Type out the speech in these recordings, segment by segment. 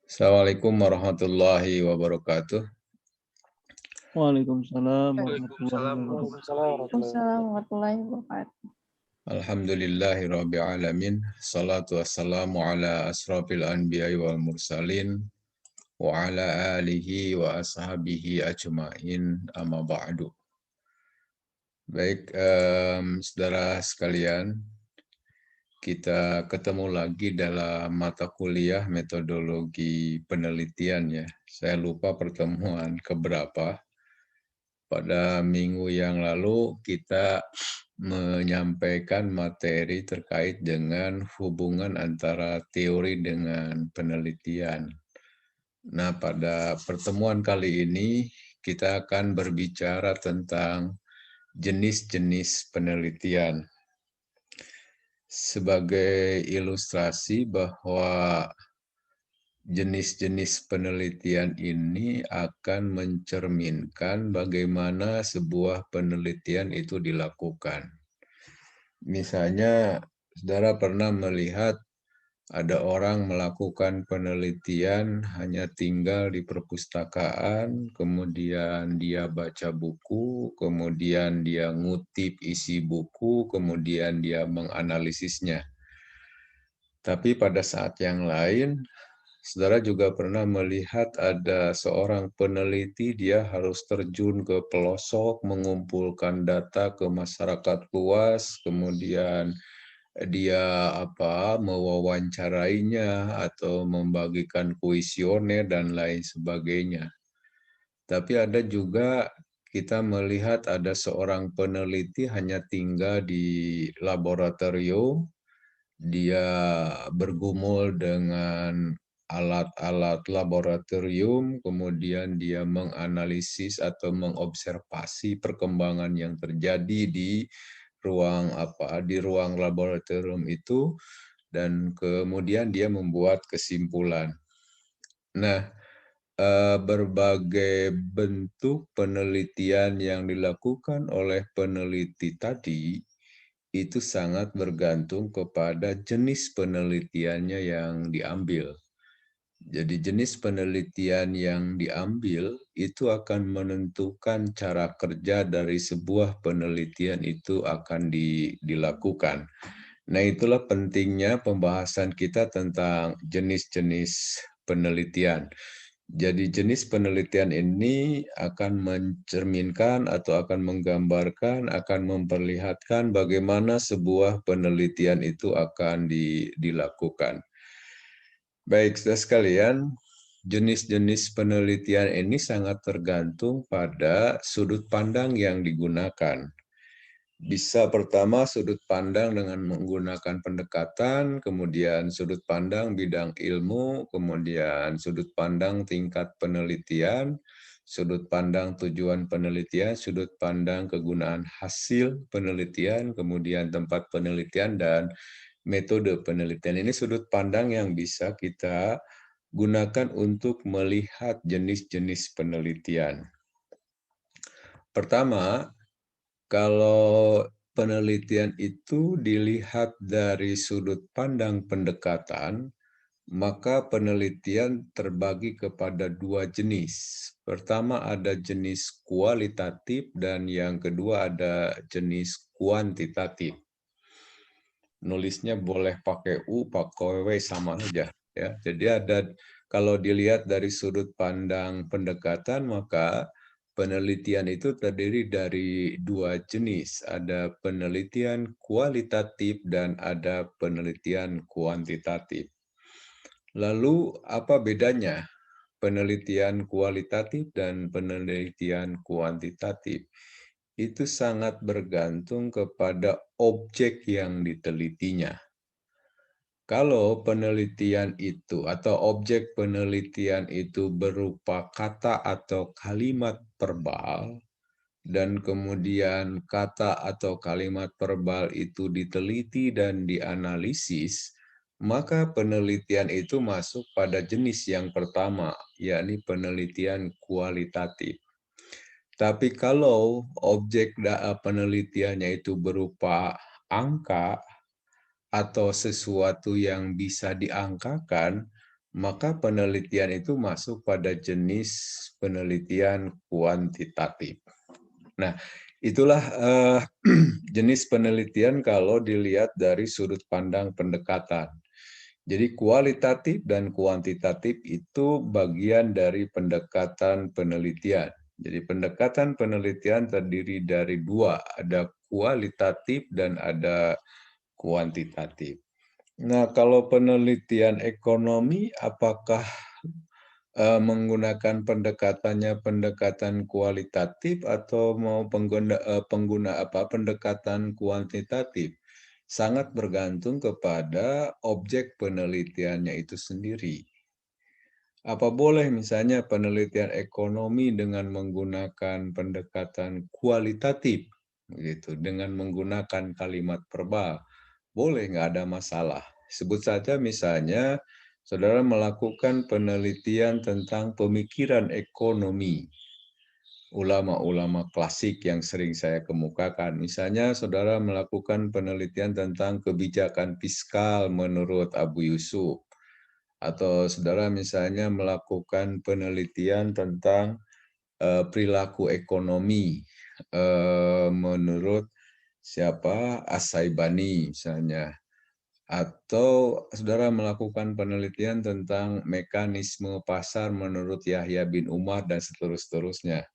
Assalamualaikum warahmatullahi wabarakatuh. Waalaikumsalam warahmatullahi Waalaikumsalam wabarakatuh. Waalaikumsalam warahmatullahi wabarakatuh. Alhamdulillahi rabbil alamin. Salatu wassalamu ala asrafil anbiya'i wal mursalin wa ala alihi wa ashabihi ajma'in amma ba'du. Baik, saudara sekalian, kita ketemu lagi dalam mata kuliah metodologi penelitian ya. Saya lupa pertemuan keberapa. Pada minggu yang lalu kita menyampaikan materi terkait dengan hubungan antara teori dengan penelitian. Nah, pada pertemuan kali ini kita akan berbicara tentang jenis-jenis penelitian. Sebagai ilustrasi bahwa jenis-jenis penelitian ini akan mencerminkan bagaimana sebuah penelitian itu dilakukan. Misalnya, saudara pernah melihat ada orang melakukan penelitian hanya tinggal di perpustakaan, kemudian dia baca buku, kemudian dia ngutip isi buku, kemudian dia menganalisisnya. Tapi pada saat yang lain, saudara juga pernah melihat ada seorang peneliti, dia harus terjun ke pelosok, mengumpulkan data ke masyarakat luas, kemudian dia mewawancarainya atau membagikan kuesioner dan lain sebagainya. Tapi ada juga kita melihat ada seorang peneliti hanya tinggal di laboratorium, dia bergumul dengan alat-alat laboratorium, kemudian dia menganalisis atau mengobservasi perkembangan yang terjadi di ruang laboratorium itu, dan kemudian dia membuat kesimpulan. Nah, berbagai bentuk penelitian yang dilakukan oleh peneliti tadi itu sangat bergantung kepada jenis penelitiannya yang diambil. Jadi jenis penelitian yang diambil itu akan menentukan cara kerja dari sebuah penelitian itu akan dilakukan. Nah, itulah pentingnya pembahasan kita tentang jenis-jenis penelitian. Jadi jenis penelitian ini akan mencerminkan atau akan menggambarkan, akan memperlihatkan bagaimana sebuah penelitian itu akan dilakukan. Baik, saudara sekalian, jenis-jenis penelitian ini sangat tergantung pada sudut pandang yang digunakan. Bisa pertama sudut pandang dengan menggunakan pendekatan, kemudian sudut pandang bidang ilmu, kemudian sudut pandang tingkat penelitian, sudut pandang tujuan penelitian, sudut pandang kegunaan hasil penelitian, kemudian tempat penelitian, dan metode penelitian. Ini sudut pandang yang bisa kita gunakan untuk melihat jenis-jenis penelitian. Pertama, kalau penelitian itu dilihat dari sudut pandang pendekatan, maka penelitian terbagi kepada dua jenis. Pertama ada jenis kualitatif dan yang kedua ada jenis kuantitatif. Nulisnya boleh pakai U, pakai W, sama aja ya. Jadi ada, kalau dilihat dari sudut pandang pendekatan, maka penelitian itu terdiri dari dua jenis. Ada penelitian kualitatif dan ada penelitian kuantitatif. Lalu apa bedanya penelitian kualitatif dan penelitian kuantitatif? Itu sangat bergantung kepada objek yang ditelitinya. Kalau penelitian itu atau objek penelitian itu berupa kata atau kalimat verbal, dan kemudian kata atau kalimat verbal itu diteliti dan dianalisis, maka penelitian itu masuk pada jenis yang pertama, yakni penelitian kualitatif. Tapi kalau objek penelitiannya itu berupa angka atau sesuatu yang bisa diangkakan, maka penelitian itu masuk pada jenis penelitian kuantitatif. Nah, itulah jenis penelitian kalau dilihat dari sudut pandang pendekatan. Jadi kualitatif dan kuantitatif itu bagian dari pendekatan penelitian. Jadi pendekatan penelitian terdiri dari dua, ada kualitatif dan ada kuantitatif. Nah, kalau penelitian ekonomi, apakah menggunakan pendekatan kualitatif atau mau pendekatan kuantitatif? Sangat bergantung kepada objek penelitiannya itu sendiri. Apa boleh misalnya penelitian ekonomi dengan menggunakan pendekatan kualitatif, gitu, dengan menggunakan kalimat verbal? Boleh, nggak ada masalah. Sebut saja misalnya saudara melakukan penelitian tentang pemikiran ekonomi, ulama-ulama klasik yang sering saya kemukakan. Misalnya saudara melakukan penelitian tentang kebijakan fiskal menurut Abu Yusuf, atau saudara misalnya melakukan penelitian tentang perilaku ekonomi menurut siapa, As-Saibani misalnya, atau saudara melakukan penelitian tentang mekanisme pasar menurut Yahya bin Umar dan seterusnya.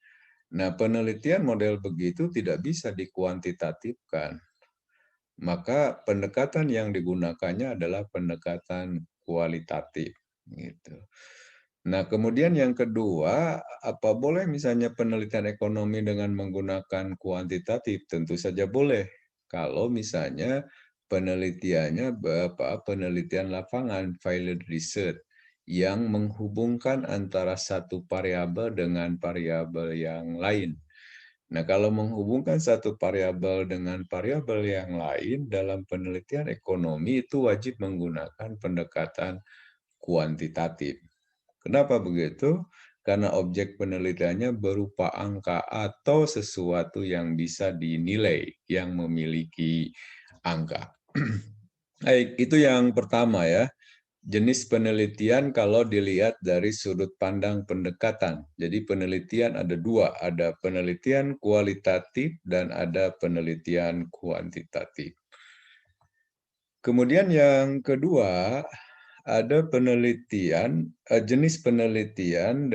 Nah, penelitian model begitu tidak bisa dikuantitatifkan. Maka pendekatan yang digunakannya adalah pendekatan kualitatif, gitu. Nah, kemudian yang kedua, apa boleh misalnya penelitian ekonomi dengan menggunakan kuantitatif? Tentu saja boleh. Kalau misalnya penelitiannya penelitian lapangan, field research, yang menghubungkan antara satu variabel dengan variabel yang lain. Nah, kalau menghubungkan satu variabel dengan variabel yang lain dalam penelitian ekonomi itu wajib menggunakan pendekatan kuantitatif. Kenapa begitu? Karena objek penelitiannya berupa angka atau sesuatu yang bisa dinilai, yang memiliki angka. Baik, itu yang pertama ya. Jenis penelitian kalau dilihat dari sudut pandang pendekatan. Jadi penelitian ada dua, ada penelitian kualitatif dan ada penelitian kuantitatif. Kemudian yang kedua, ada penelitian, jenis penelitian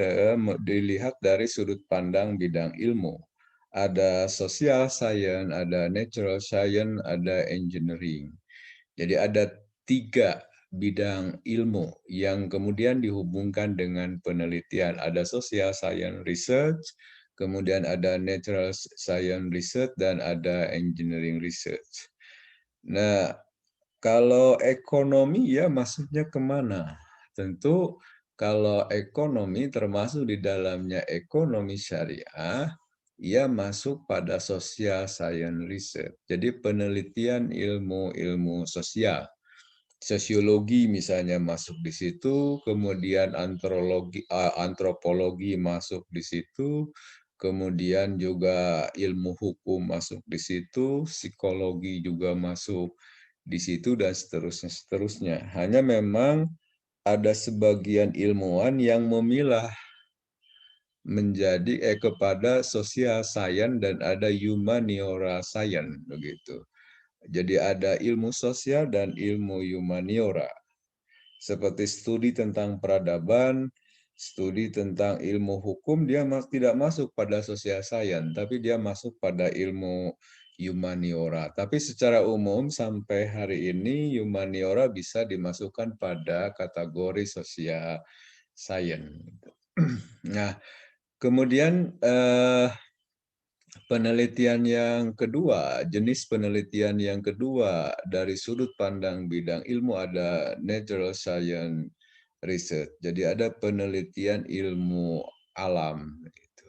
dilihat dari sudut pandang bidang ilmu. Ada social science, ada natural science, ada engineering. Jadi ada 3 bidang ilmu yang kemudian dihubungkan dengan penelitian. Ada social science research, kemudian ada natural science research, dan ada engineering research. Nah, kalau ekonomi ya maksudnya kemana? Tentu kalau ekonomi termasuk di dalamnya ekonomi syariah, ia masuk pada social science research. Jadi penelitian ilmu-ilmu sosial. Sosiologi misalnya masuk di situ, kemudian antropologi masuk di situ, kemudian juga ilmu hukum masuk di situ, psikologi juga masuk di situ, dan seterusnya. Hanya memang ada sebagian ilmuwan yang memilah menjadi kepada social science dan ada humaniora science begitu. Jadi ada ilmu sosial dan ilmu humaniora. Seperti studi tentang peradaban, studi tentang ilmu hukum, dia tidak masuk pada social science, tapi dia masuk pada ilmu humaniora. Tapi secara umum sampai hari ini humaniora bisa dimasukkan pada kategori social science. Nah, kemudian penelitian yang kedua, jenis penelitian yang kedua dari sudut pandang bidang ilmu ada natural science research. Jadi ada penelitian ilmu alam gitu.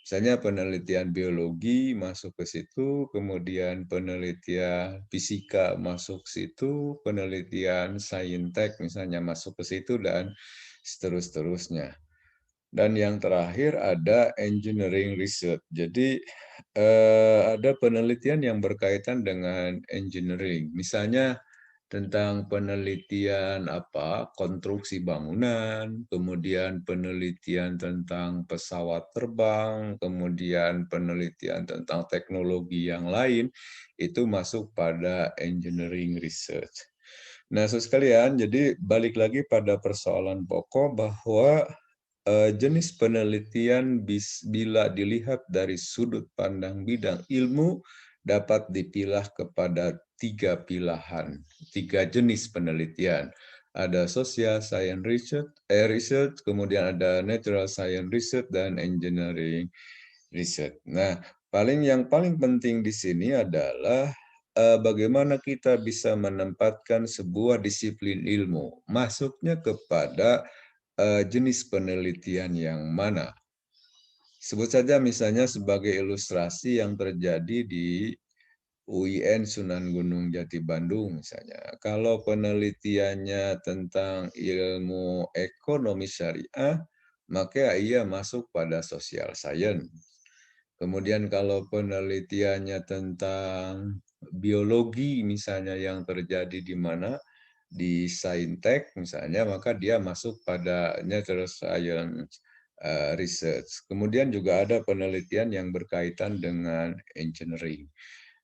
Misalnya penelitian biologi masuk ke situ, kemudian penelitian fisika masuk situ, penelitian saintek misalnya masuk ke situ, dan seterusnya. Dan yang terakhir ada engineering research. Jadi ada penelitian yang berkaitan dengan engineering. Misalnya tentang penelitian konstruksi bangunan, kemudian penelitian tentang pesawat terbang, kemudian penelitian tentang teknologi yang lain, itu masuk pada engineering research. Nah, saudara sekalian, jadi balik lagi pada persoalan pokok bahwa jenis penelitian bila dilihat dari sudut pandang bidang ilmu dapat dipilah kepada tiga jenis penelitian. Ada social science research, kemudian ada natural science research, dan engineering research. Nah, yang paling penting di sini adalah bagaimana kita bisa menempatkan sebuah disiplin ilmu masuknya kepada jenis penelitian yang mana. Sebut saja misalnya sebagai ilustrasi yang terjadi di UIN Sunan Gunung Jati Bandung misalnya. Kalau penelitiannya tentang ilmu ekonomi syariah, maka ia masuk pada social science. Kemudian kalau penelitiannya tentang biologi misalnya yang terjadi di mana di saintek misalnya, maka dia masuk pada natural science research. Kemudian juga ada penelitian yang berkaitan dengan engineering.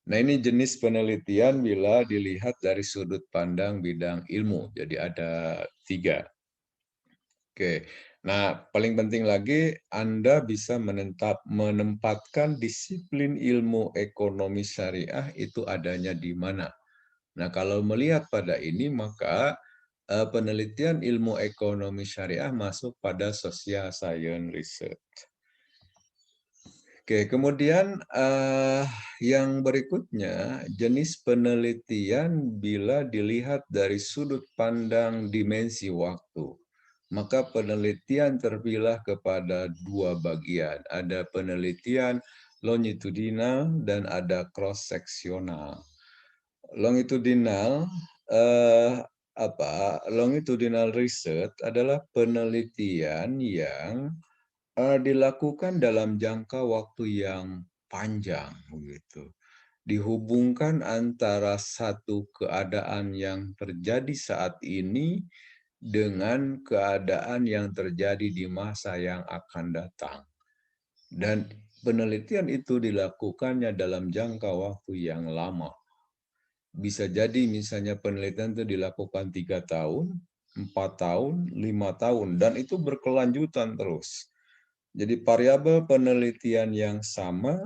Nah, ini jenis penelitian bila dilihat dari sudut pandang bidang ilmu. Jadi ada 3. Oke. Nah, paling penting lagi Anda bisa menempatkan disiplin ilmu ekonomi syariah itu adanya di mana. Nah, kalau melihat pada ini maka penelitian ilmu ekonomi syariah masuk pada social science research. Oke, kemudian yang berikutnya jenis penelitian bila dilihat dari sudut pandang dimensi waktu. Maka penelitian terpilah kepada 2 bagian. Ada penelitian longitudinal dan ada cross seksional. Longitudinal longitudinal research adalah penelitian yang dilakukan dalam jangka waktu yang panjang begitu. Dihubungkan antara satu keadaan yang terjadi saat ini dengan keadaan yang terjadi di masa yang akan datang. Dan penelitian itu dilakukannya dalam jangka waktu yang lama. Bisa jadi misalnya penelitian itu dilakukan 3 tahun, 4 tahun, 5 tahun, dan itu berkelanjutan terus. Jadi variabel penelitian yang sama,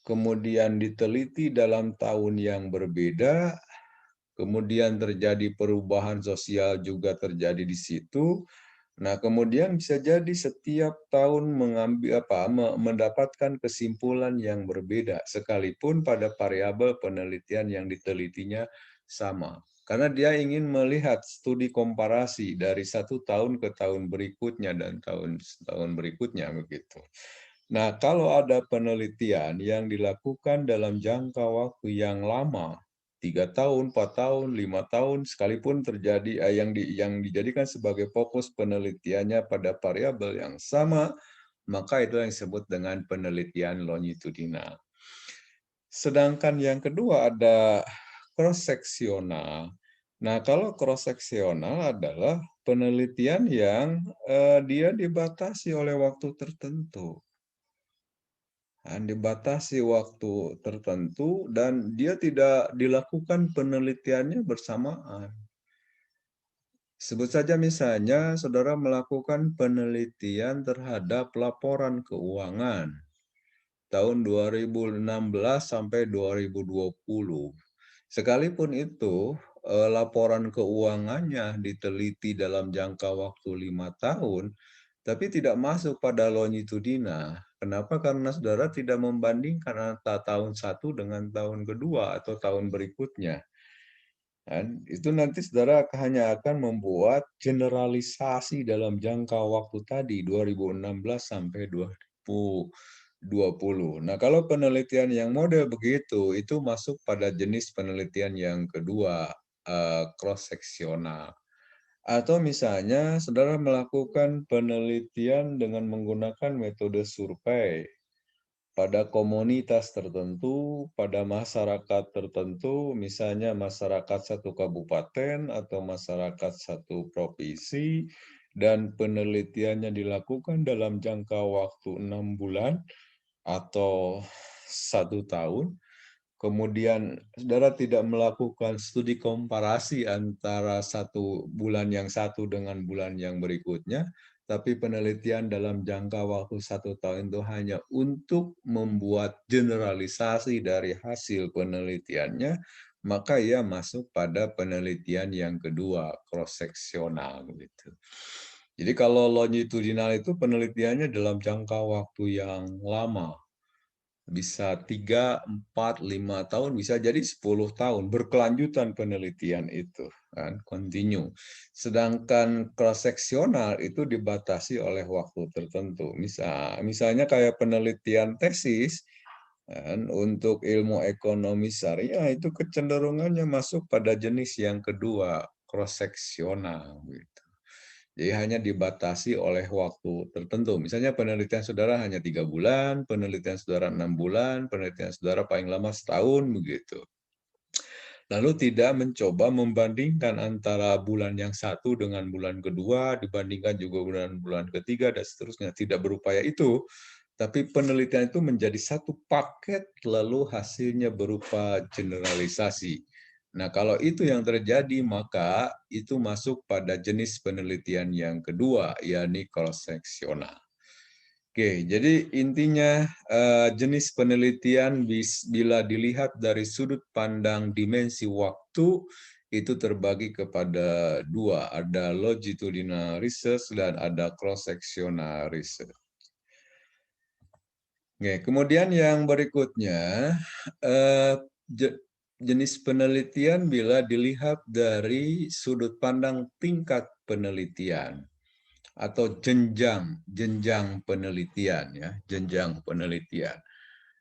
kemudian diteliti dalam tahun yang berbeda, kemudian terjadi perubahan sosial juga terjadi di situ. Nah, kemudian bisa jadi setiap tahun mendapatkan kesimpulan yang berbeda, sekalipun pada variabel penelitian yang ditelitinya sama. Karena dia ingin melihat studi komparasi dari 1 tahun ke tahun berikutnya dan tahun berikutnya begitu. Nah, kalau ada penelitian yang dilakukan dalam jangka waktu yang lama, 3 tahun, 4 tahun, 5 tahun, sekalipun terjadi yang dijadikan sebagai fokus penelitiannya pada variabel yang sama, maka itu yang disebut dengan penelitian longitudinal. Sedangkan yang kedua ada cross-seksional. Nah, kalau cross-seksional adalah penelitian yang dia dibatasi oleh waktu tertentu. Dibatasi waktu tertentu dan dia tidak dilakukan penelitiannya bersamaan. Sebut saja misalnya saudara melakukan penelitian terhadap laporan keuangan tahun 2016 sampai 2020. Sekalipun itu laporan keuangannya diteliti dalam jangka waktu 5 tahun, tapi tidak masuk pada longitudinal. Kenapa? Karena saudara tidak membandingkan antara tahun 1 dengan tahun kedua atau tahun berikutnya. Dan itu nanti saudara hanya akan membuat generalisasi dalam jangka waktu tadi 2016 sampai 2020. Nah, kalau penelitian yang model begitu itu masuk pada jenis penelitian yang kedua, cross seksional. Atau misalnya saudara melakukan penelitian dengan menggunakan metode survei. pada komunitas tertentu, pada masyarakat tertentu, misalnya masyarakat satu kabupaten atau masyarakat satu provinsi, dan penelitiannya dilakukan dalam jangka waktu 6 bulan atau 1 tahun. Kemudian saudara tidak melakukan studi komparasi antara 1 bulan yang satu dengan bulan yang berikutnya, tapi penelitian dalam jangka waktu 1 tahun itu hanya untuk membuat generalisasi dari hasil penelitiannya, maka ia masuk pada penelitian yang kedua, cross-seksional gitu. Jadi kalau longitudinal itu penelitiannya dalam jangka waktu yang lama, bisa 3, 4, 5 tahun, bisa jadi 10 tahun, berkelanjutan penelitian itu, kan, continue. Sedangkan cross-seksional itu dibatasi oleh waktu tertentu. Misalnya kayak penelitian tesis, kan, untuk ilmu ekonomi syariah itu kecenderungannya masuk pada jenis yang kedua, cross-seksional, gitu. Jadi hanya dibatasi oleh waktu tertentu. Misalnya penelitian saudara hanya 3 bulan, penelitian saudara 6 bulan, penelitian saudara paling lama setahun, begitu. Lalu tidak mencoba membandingkan antara bulan yang satu dengan bulan kedua, dibandingkan juga bulan-bulan ketiga, dan seterusnya. Tidak berupaya itu, tapi penelitian itu menjadi satu paket, lalu hasilnya berupa generalisasi. Nah, kalau itu yang terjadi, maka itu masuk pada jenis penelitian yang kedua, yakni cross-seksional. Oke, jadi intinya jenis penelitian bila dilihat dari sudut pandang dimensi waktu, itu terbagi kepada dua, ada longitudinal research dan ada cross-sectional research. Oke, kemudian yang berikutnya, jenis penelitian bila dilihat dari sudut pandang tingkat penelitian atau jenjang penelitian, ya, jenjang penelitian.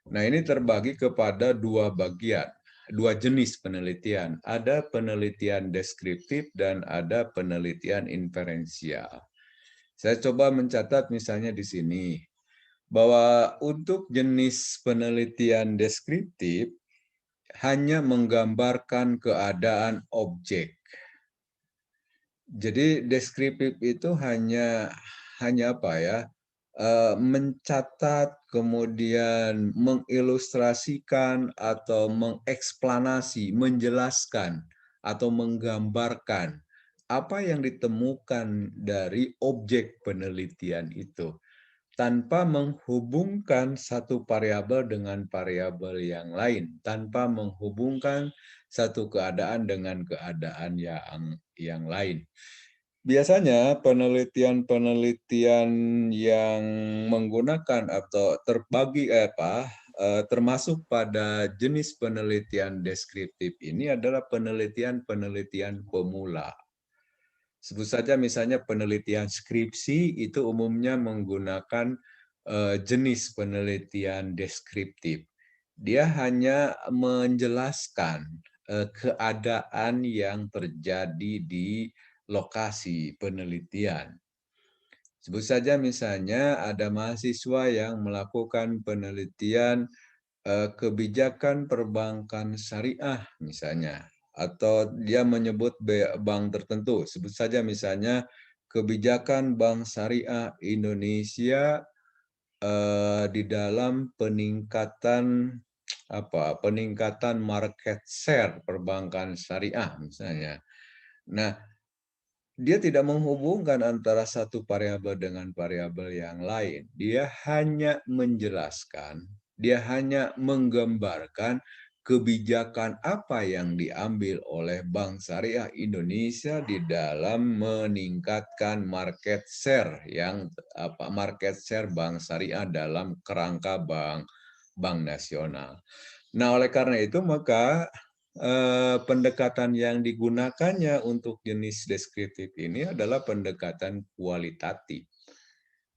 Nah, ini terbagi kepada dua bagian, dua jenis penelitian. Ada penelitian deskriptif dan ada penelitian inferensial. Saya coba mencatat misalnya di sini bahwa untuk jenis penelitian deskriptif hanya menggambarkan keadaan objek. Jadi deskriptif itu hanya apa ya? Mencatat, kemudian mengilustrasikan atau mengeksplanasi, menjelaskan atau menggambarkan apa yang ditemukan dari objek penelitian itu, tanpa menghubungkan satu variabel dengan variabel yang lain, tanpa menghubungkan satu keadaan dengan keadaan yang lain. Biasanya penelitian-penelitian yang menggunakan atau termasuk pada jenis penelitian deskriptif ini adalah penelitian-penelitian pemula. Sebut saja misalnya penelitian skripsi itu umumnya menggunakan jenis penelitian deskriptif. Dia hanya menjelaskan keadaan yang terjadi di lokasi penelitian. Sebut saja misalnya ada mahasiswa yang melakukan penelitian kebijakan perbankan syariah misalnya, atau dia menyebut bank tertentu. Sebut saja misalnya kebijakan Bank Syariah Indonesia di dalam peningkatan market share perbankan syariah misalnya. Nah, dia tidak menghubungkan antara satu variabel dengan variabel yang lain. Dia hanya menjelaskan, dia hanya menggambarkan kebijakan apa yang diambil oleh Bank Syariah Indonesia di dalam meningkatkan market share market share Bank Syariah dalam kerangka bank nasional. Nah, oleh karena itu maka pendekatan yang digunakannya untuk jenis deskriptif ini adalah pendekatan kualitatif.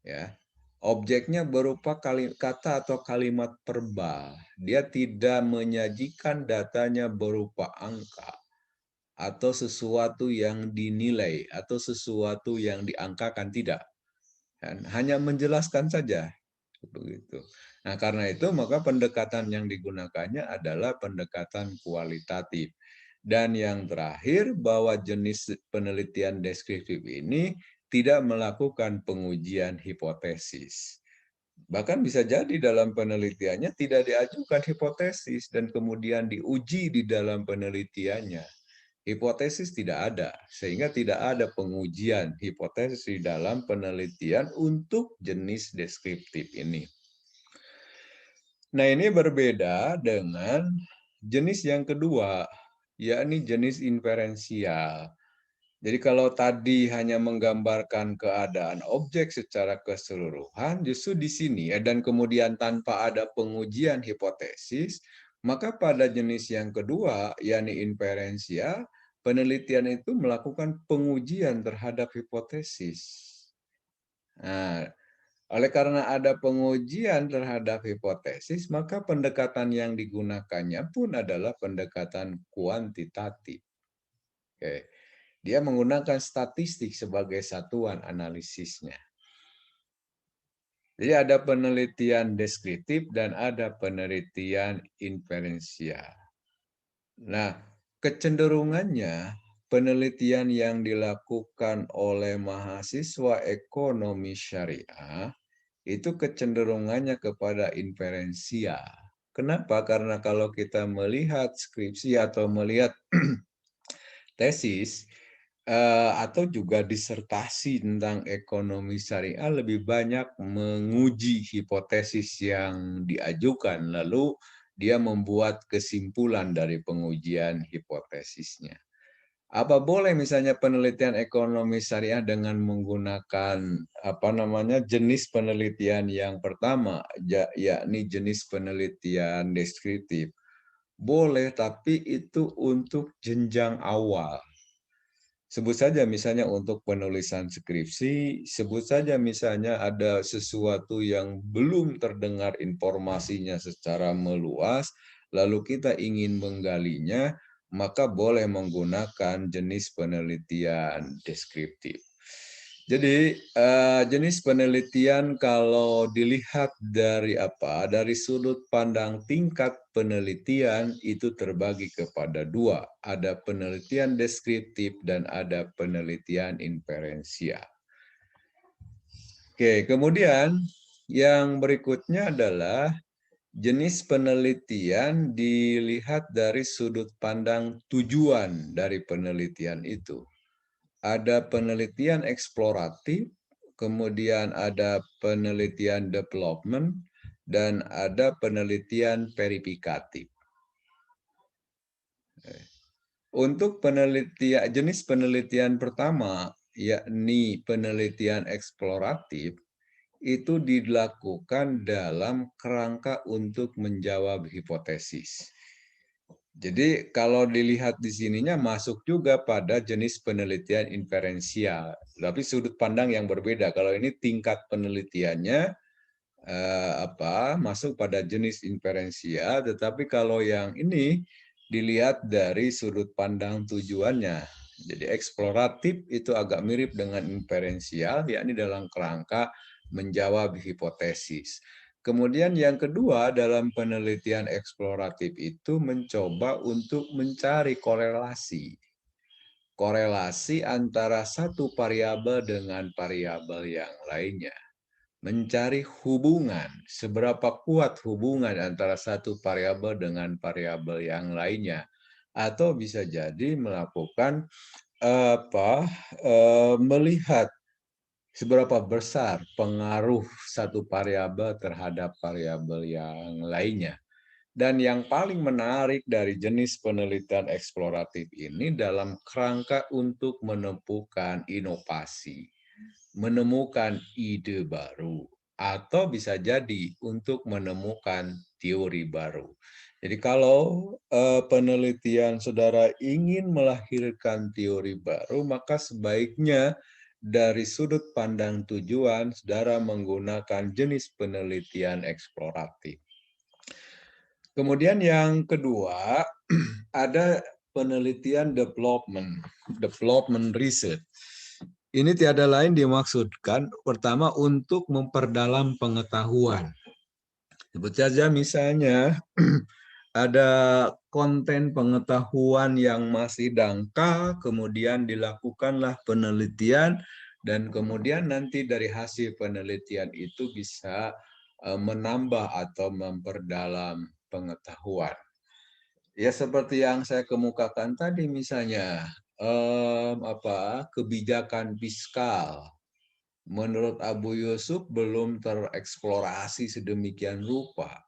Ya, objeknya berupa kata atau kalimat verbal. Dia tidak menyajikan datanya berupa angka atau sesuatu yang dinilai atau sesuatu yang diangkakan, tidak. Dan hanya menjelaskan saja. Begitu. Nah, karena itu maka pendekatan yang digunakannya adalah pendekatan kualitatif. Dan yang terakhir, bahwa jenis penelitian deskriptif ini tidak melakukan pengujian hipotesis. Bahkan bisa jadi dalam penelitiannya tidak diajukan hipotesis dan kemudian diuji di dalam penelitiannya. Hipotesis tidak ada, sehingga tidak ada pengujian hipotesis di dalam penelitian untuk jenis deskriptif ini. Nah, ini berbeda dengan jenis yang kedua, yakni jenis inferensial. Jadi kalau tadi hanya menggambarkan keadaan objek secara keseluruhan, justru di sini dan kemudian tanpa ada pengujian hipotesis, maka pada jenis yang kedua, yakni inferensial, penelitian itu melakukan pengujian terhadap hipotesis. Nah, oleh karena ada pengujian terhadap hipotesis, maka pendekatan yang digunakannya pun adalah pendekatan kuantitatif. Oke. Dia menggunakan statistik sebagai satuan analisisnya. Jadi ada penelitian deskriptif dan ada penelitian inferensial. Nah, kecenderungannya penelitian yang dilakukan oleh mahasiswa ekonomi syariah itu kecenderungannya kepada inferensial. Kenapa? Karena kalau kita melihat skripsi atau melihat tesis atau juga disertasi tentang ekonomi syariah lebih banyak menguji hipotesis yang diajukan, lalu dia membuat kesimpulan dari pengujian hipotesisnya. Apa boleh misalnya penelitian ekonomi syariah dengan menggunakan jenis penelitian yang pertama, yakni jenis penelitian deskriptif? Boleh, tapi itu untuk jenjang awal. Sebut saja misalnya untuk penulisan skripsi, sebut saja misalnya ada sesuatu yang belum terdengar informasinya secara meluas, lalu kita ingin menggalinya, maka boleh menggunakan jenis penelitian deskriptif. Jadi jenis penelitian kalau dilihat dari sudut pandang tingkat penelitian itu terbagi kepada dua, ada penelitian deskriptif dan ada penelitian inferensial. Oke, kemudian yang berikutnya adalah jenis penelitian dilihat dari sudut pandang tujuan dari penelitian itu. Ada penelitian eksploratif, kemudian ada penelitian development, dan ada penelitian verifikatif. Untuk jenis penelitian pertama, yakni penelitian eksploratif, itu dilakukan dalam kerangka untuk menjawab hipotesis. Jadi kalau dilihat di sininya masuk juga pada jenis penelitian inferensial, tapi sudut pandang yang berbeda. Kalau ini tingkat penelitiannya masuk pada jenis inferensial, tetapi kalau yang ini dilihat dari sudut pandang tujuannya. Jadi eksploratif itu agak mirip dengan inferensial, yakni dalam kerangka menjawab hipotesis. Kemudian yang kedua dalam penelitian eksploratif itu mencoba untuk mencari korelasi. Korelasi antara satu variabel dengan variabel yang lainnya. Mencari hubungan, seberapa kuat hubungan antara satu variabel dengan variabel yang lainnya. Atau bisa jadi melakukan melihat seberapa besar pengaruh satu variabel terhadap variabel yang lainnya. Dan yang paling menarik dari jenis penelitian eksploratif ini dalam kerangka untuk menemukan inovasi, menemukan ide baru, atau bisa jadi untuk menemukan teori baru. Jadi kalau penelitian saudara ingin melahirkan teori baru, maka sebaiknya dari sudut pandang tujuan, saudara menggunakan jenis penelitian eksploratif. Kemudian yang kedua, ada penelitian development research. Ini tiada lain dimaksudkan pertama untuk memperdalam pengetahuan. Sebut saja misalnya ada konten pengetahuan yang masih dangkal, kemudian dilakukanlah penelitian, dan kemudian nanti dari hasil penelitian itu bisa menambah atau memperdalam pengetahuan. Ya seperti yang saya kemukakan tadi misalnya kebijakan fiskal. Menurut Abu Yusuf belum tereksplorasi sedemikian rupa,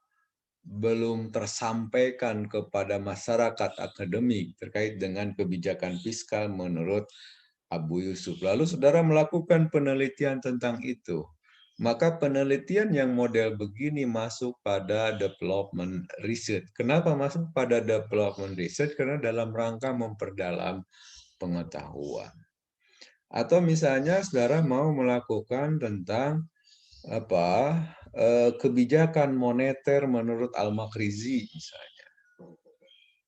belum tersampaikan kepada masyarakat akademik terkait dengan kebijakan fiskal menurut Abu Yusuf. Lalu saudara melakukan penelitian tentang itu. Maka penelitian yang model begini masuk pada development research. Kenapa masuk pada development research? Karena dalam rangka memperdalam pengetahuan. Atau misalnya saudara mau melakukan tentang kebijakan moneter menurut Al-Makrizi misalnya.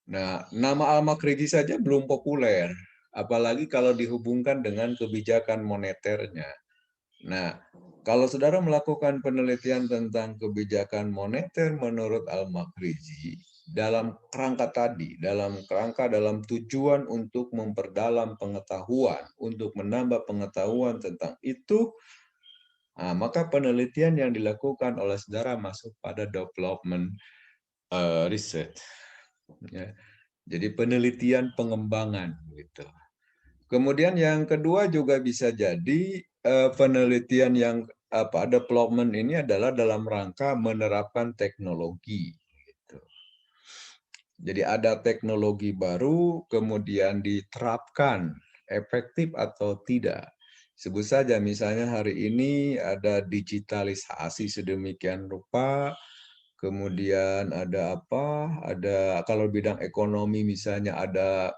Nah, nama Al-Makrizi saja belum populer, apalagi kalau dihubungkan dengan kebijakan moneternya. Nah, kalau saudara melakukan penelitian tentang kebijakan moneter menurut Al-Makrizi, dalam kerangka tadi, dalam tujuan untuk memperdalam pengetahuan, untuk menambah pengetahuan tentang itu, maka penelitian yang dilakukan oleh saudara masuk pada development research. Ya. Jadi penelitian pengembangan gitu. Kemudian yang kedua juga bisa jadi penelitian yang development ini adalah dalam rangka menerapkan teknologi. Gitu. Jadi ada teknologi baru kemudian diterapkan efektif atau tidak. Sebut saja misalnya hari ini ada digitalisasi sedemikian rupa, kemudian ada Ada kalau bidang ekonomi misalnya ada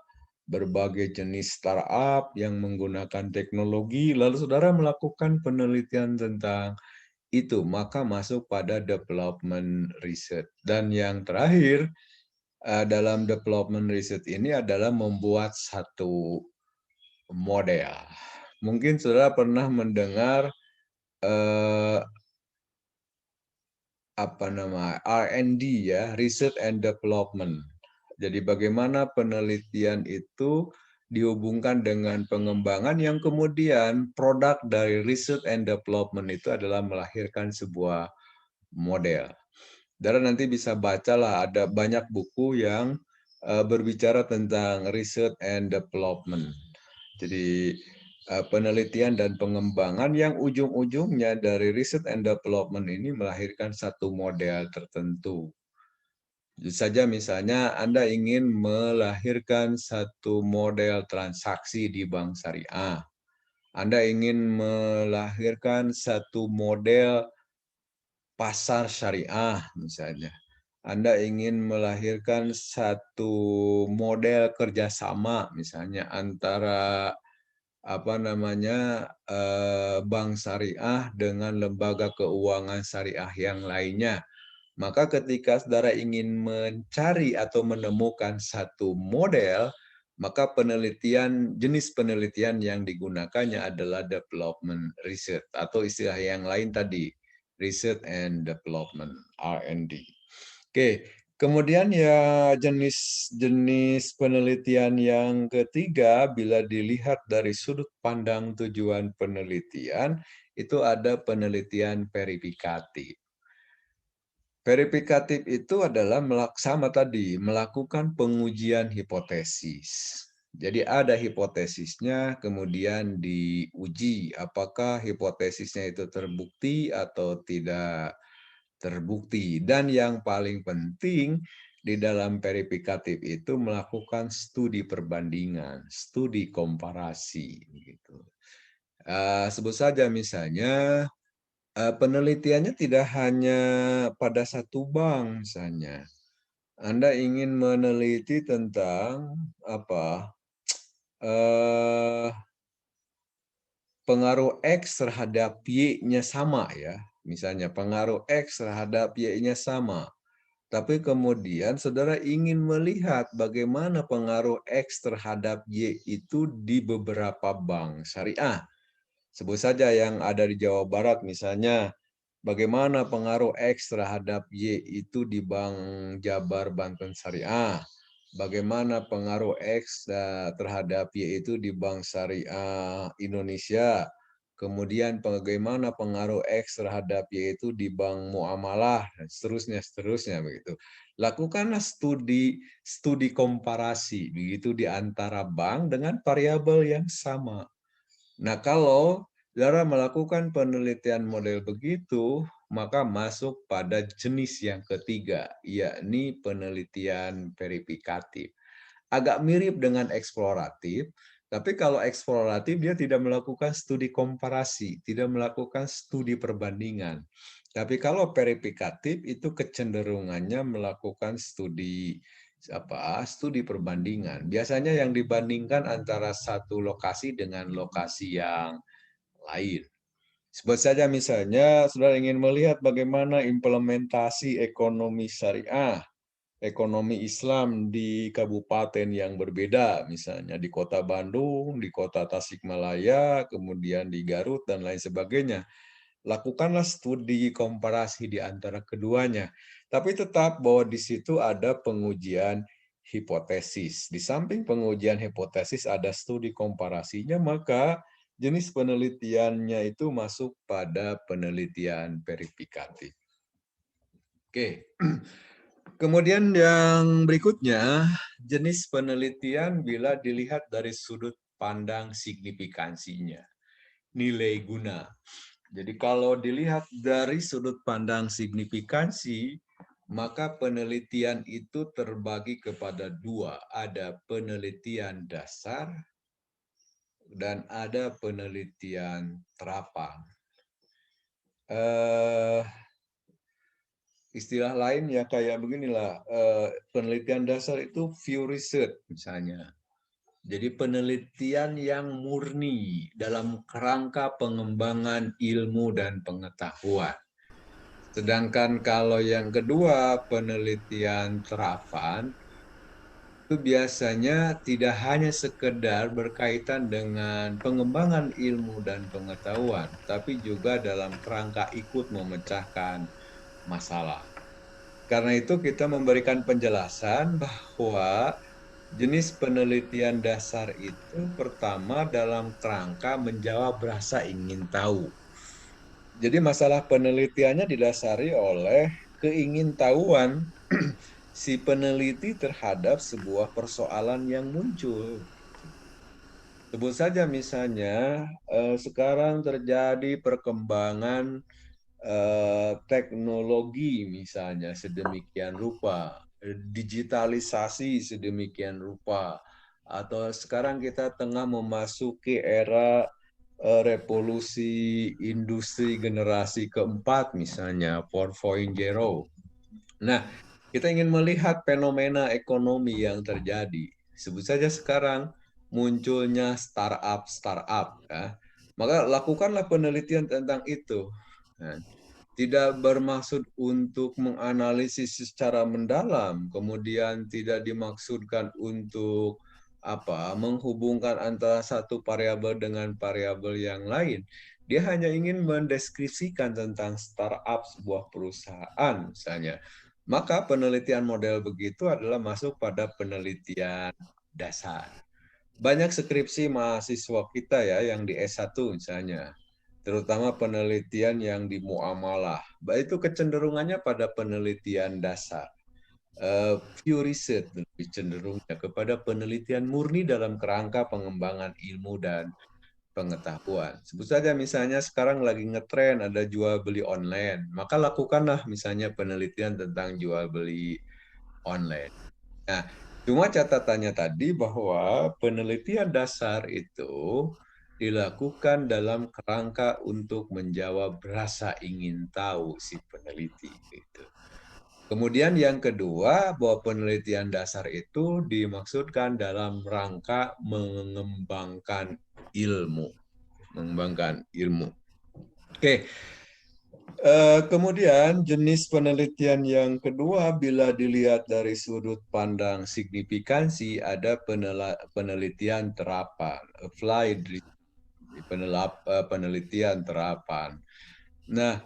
berbagai jenis startup yang menggunakan teknologi, lalu saudara melakukan penelitian tentang itu, maka masuk pada development research. Dan yang terakhir, dalam development research ini adalah membuat satu model. Mungkin saudara pernah mendengar eh, R&D ya, Research and Development. Jadi bagaimana penelitian itu dihubungkan dengan pengembangan yang kemudian produk dari research and development itu adalah melahirkan sebuah model. Saudara nanti bisa bacalah, ada banyak buku yang berbicara tentang research and development. Jadi penelitian dan pengembangan yang ujung-ujungnya dari research and development ini melahirkan satu model tertentu. Saja misalnya Anda ingin melahirkan satu model transaksi di bank syariah. Anda ingin melahirkan satu model pasar syariah misalnya. Anda ingin melahirkan satu model kerjasama misalnya antara bank syariah dengan lembaga keuangan syariah yang lainnya. Maka ketika saudara ingin mencari atau menemukan satu model, maka jenis penelitian yang digunakannya adalah development research atau istilah yang lain tadi, research and development, R&D. Oke, kemudian ya jenis penelitian yang ketiga, bila dilihat dari sudut pandang tujuan penelitian, itu ada penelitian verifikatif. Verifikatif itu adalah melakukan pengujian hipotesis. Jadi ada hipotesisnya, kemudian diuji apakah hipotesisnya itu terbukti atau tidak terbukti. Dan yang paling penting di dalam verifikatif itu melakukan studi perbandingan, studi komparasi. Gitu. Sebut saja misalnya penelitiannya tidak hanya pada satu bank misalnya. Anda ingin meneliti tentang eh, pengaruh X terhadap Y-nya sama ya. Misalnya pengaruh X terhadap Y-nya sama. Tapi kemudian saudara ingin melihat bagaimana pengaruh X terhadap Y itu di beberapa bank syariah. Sebut saja yang ada di Jawa Barat misalnya, bagaimana pengaruh X terhadap Y itu di Bank Jabar Banten Syariah. Bagaimana pengaruh X terhadap Y itu di Bank Syariah Indonesia. Kemudian bagaimana pengaruh X terhadap Y itu di Bank Muamalah, dan seterusnya begitu. Lakukanlah studi komparasi begitu di antara bank dengan variabel yang sama. Nah, kalau saudara melakukan penelitian model begitu, maka masuk pada jenis yang ketiga, yakni penelitian verifikatif. Agak mirip dengan eksploratif, tapi kalau eksploratif dia tidak melakukan studi komparasi, tidak melakukan studi perbandingan. Tapi kalau verifikatif itu kecenderungannya melakukan studi perbandingan. Biasanya yang dibandingkan antara satu lokasi dengan lokasi yang lain. Sebut saja misalnya, saudara ingin melihat bagaimana implementasi ekonomi syariah, ekonomi Islam di kabupaten yang berbeda, misalnya di kota Bandung, di kota Tasikmalaya, kemudian di Garut, dan lain sebagainya. Lakukanlah studi komparasi di antara keduanya. Tapi tetap bahwa di situ ada pengujian hipotesis. Di samping pengujian hipotesis ada studi komparasinya, maka jenis penelitiannya itu masuk pada penelitian verifikatif. Oke. Kemudian yang berikutnya, jenis penelitian bila dilihat dari sudut pandang signifikansinya, nilai guna. Jadi kalau dilihat dari sudut pandang signifikansi, maka penelitian itu terbagi kepada dua. Ada penelitian dasar dan ada penelitian terapan. Istilah lain ya kayak beginilah, penelitian dasar itu pure research misalnya. Jadi penelitian yang murni dalam kerangka pengembangan ilmu dan pengetahuan. Sedangkan kalau yang kedua, penelitian terapan, itu biasanya tidak hanya sekedar berkaitan dengan pengembangan ilmu dan pengetahuan, tapi juga dalam kerangka ikut memecahkan masalah. Karena itu kita memberikan penjelasan bahwa jenis penelitian dasar itu pertama dalam kerangka menjawab rasa ingin tahu. Jadi masalah penelitiannya didasari oleh keingintahuan si peneliti terhadap sebuah persoalan yang muncul. Sebut saja misalnya sekarang terjadi perkembangan teknologi misalnya sedemikian rupa, digitalisasi sedemikian rupa, atau sekarang kita tengah memasuki era revolusi industri generasi keempat misalnya 4.0. Nah, kita ingin melihat fenomena ekonomi yang terjadi. Sebut saja sekarang munculnya startup, ya. Maka lakukanlah penelitian tentang itu. Nah, tidak bermaksud untuk menganalisis secara mendalam, kemudian tidak dimaksudkan untuk menghubungkan antara satu variabel dengan variabel yang lain. Dia hanya ingin mendeskripsikan tentang startup sebuah perusahaan misalnya. Maka penelitian model begitu adalah masuk pada penelitian dasar. Banyak skripsi mahasiswa kita ya yang di S1 misalnya, terutama penelitian yang di muamalah. Itu kecenderungannya pada penelitian dasar. Pure research lebih cenderungnya kepada penelitian murni dalam kerangka pengembangan ilmu dan pengetahuan. Sebut saja misalnya sekarang lagi ngetren ada jual beli online, maka lakukanlah misalnya penelitian tentang jual beli online. Nah, cuma catatannya tadi bahwa penelitian dasar itu dilakukan dalam kerangka untuk menjawab rasa ingin tahu si peneliti. Gitu. Kemudian yang kedua, bahwa penelitian dasar itu dimaksudkan dalam rangka mengembangkan ilmu. Mengembangkan ilmu. Oke. Kemudian jenis penelitian yang kedua bila dilihat dari sudut pandang signifikansi ada penelitian terapan, applied research. penelitian terapan. Nah,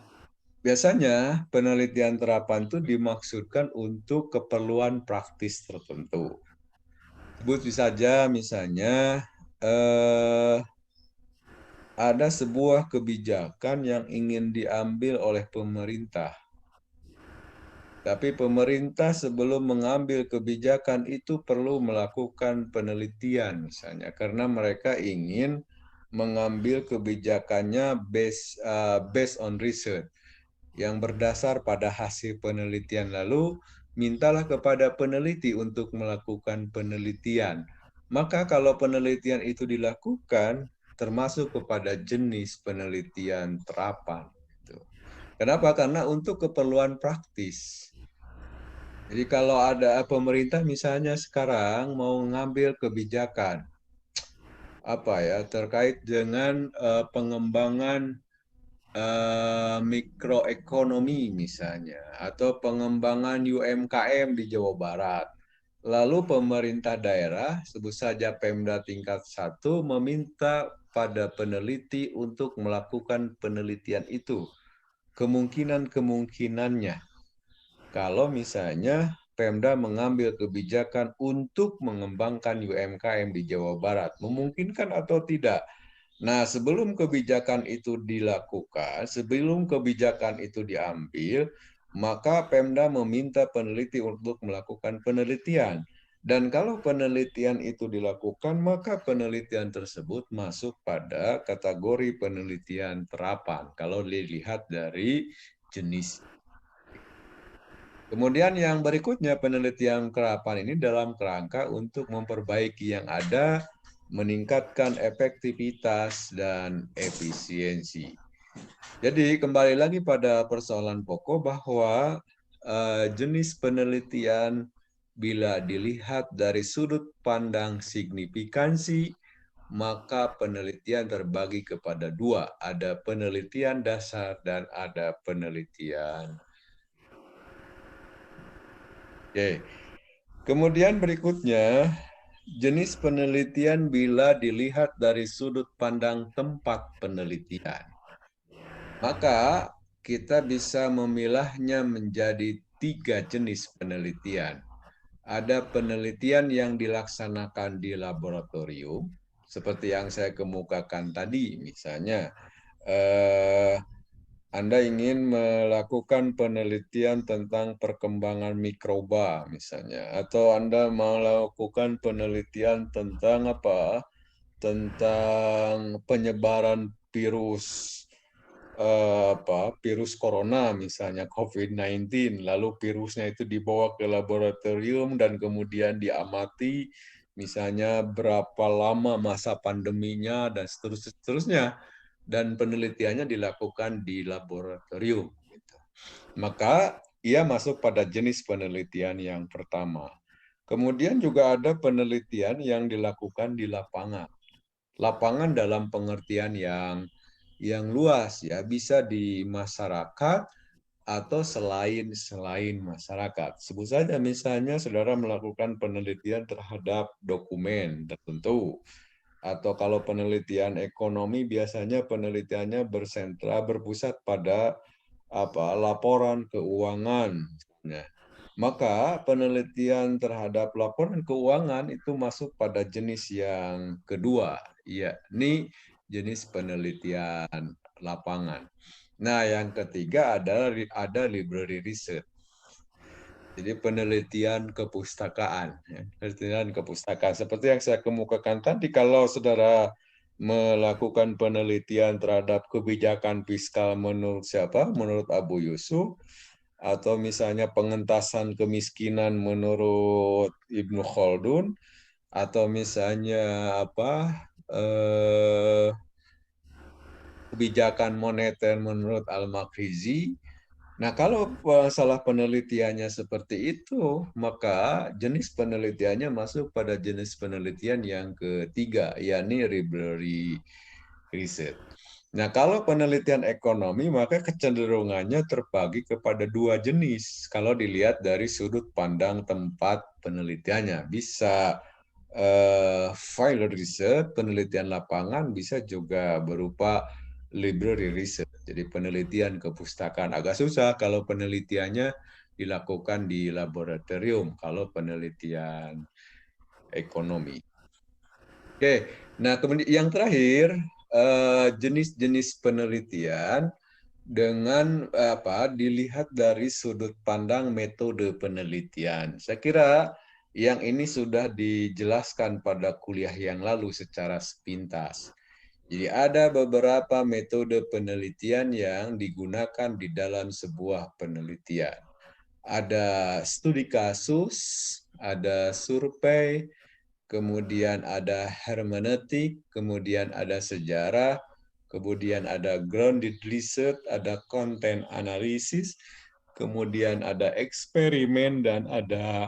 biasanya penelitian terapan itu dimaksudkan untuk keperluan praktis tertentu. Sebut saja misalnya ada sebuah kebijakan yang ingin diambil oleh pemerintah. Tapi pemerintah sebelum mengambil kebijakan itu perlu melakukan penelitian misalnya karena mereka ingin mengambil kebijakannya based on research yang berdasar pada hasil penelitian. Lalu mintalah kepada peneliti untuk melakukan penelitian. Maka kalau penelitian itu dilakukan termasuk kepada jenis penelitian terapan. Kenapa? Karena untuk keperluan praktis. Jadi kalau ada pemerintah misalnya sekarang mau mengambil kebijakan terkait dengan pengembangan mikroekonomi misalnya atau pengembangan UMKM di Jawa Barat. Lalu pemerintah daerah, sebut saja Pemda tingkat 1, meminta pada peneliti untuk melakukan penelitian itu. Kemungkinan-kemungkinannya kalau misalnya Pemda mengambil kebijakan untuk mengembangkan UMKM di Jawa Barat, memungkinkan atau tidak? Nah, sebelum kebijakan itu dilakukan, sebelum kebijakan itu diambil, maka Pemda meminta peneliti untuk melakukan penelitian. Dan kalau penelitian itu dilakukan, maka penelitian tersebut masuk pada kategori penelitian terapan. Kalau dilihat dari jenis. Kemudian yang berikutnya penelitian terapan ini dalam kerangka untuk memperbaiki yang ada, meningkatkan efektivitas dan efisiensi. Jadi kembali lagi pada persoalan pokok bahwa jenis penelitian bila dilihat dari sudut pandang signifikansi, maka penelitian terbagi kepada dua, ada penelitian dasar dan ada penelitian. Oke. Kemudian berikutnya, jenis penelitian bila dilihat dari sudut pandang tempat penelitian. Maka kita bisa memilahnya menjadi 3 jenis penelitian. Ada penelitian yang dilaksanakan di laboratorium, seperti yang saya kemukakan tadi, misalnya Anda ingin melakukan penelitian tentang perkembangan mikroba misalnya, atau Anda melakukan penelitian tentang tentang penyebaran virus virus corona misalnya COVID-19, lalu virusnya itu dibawa ke laboratorium dan kemudian diamati misalnya berapa lama masa pandeminya dan seterusnya. Dan penelitiannya dilakukan di laboratorium. Maka ia masuk pada jenis penelitian yang pertama. Kemudian juga ada penelitian yang dilakukan di lapangan. Lapangan dalam pengertian yang luas, ya, bisa di masyarakat atau selain masyarakat. Sebut saja misalnya saudara melakukan penelitian terhadap dokumen tertentu. Atau kalau penelitian ekonomi biasanya penelitiannya berpusat pada laporan keuangan. Nah, maka penelitian terhadap laporan keuangan itu masuk pada jenis yang kedua, yakni jenis penelitian lapangan. Nah, yang ketiga ada library research. Jadi penelitian kepustakaan, penelitian kepustakaan. Seperti yang saya kemukakan tadi, kalau saudara melakukan penelitian terhadap kebijakan fiskal menurut siapa? Menurut Abu Yusuf, atau misalnya pengentasan kemiskinan menurut Ibnu Khaldun, atau misalnya kebijakan moneter menurut Al-Makrizi. Nah, kalau masalah penelitiannya seperti itu, maka jenis penelitiannya masuk pada jenis penelitian yang ketiga, yakni library research. Nah, kalau penelitian ekonomi, maka kecenderungannya terbagi kepada dua jenis. Kalau dilihat dari sudut pandang tempat penelitiannya, bisa field research, penelitian lapangan, bisa juga berupa library research. Jadi penelitian kepustakaan agak susah kalau penelitiannya dilakukan di laboratorium, kalau penelitian ekonomi. Oke, nah kemudian yang terakhir, jenis-jenis penelitian dengan dilihat dari sudut pandang metode penelitian. Saya kira yang ini sudah dijelaskan pada kuliah yang lalu secara sepintas. Jadi ada beberapa metode penelitian yang digunakan di dalam sebuah penelitian. Ada studi kasus, ada survei, kemudian ada hermeneutik, kemudian ada sejarah, kemudian ada grounded research, ada content analysis, kemudian ada eksperimen, dan ada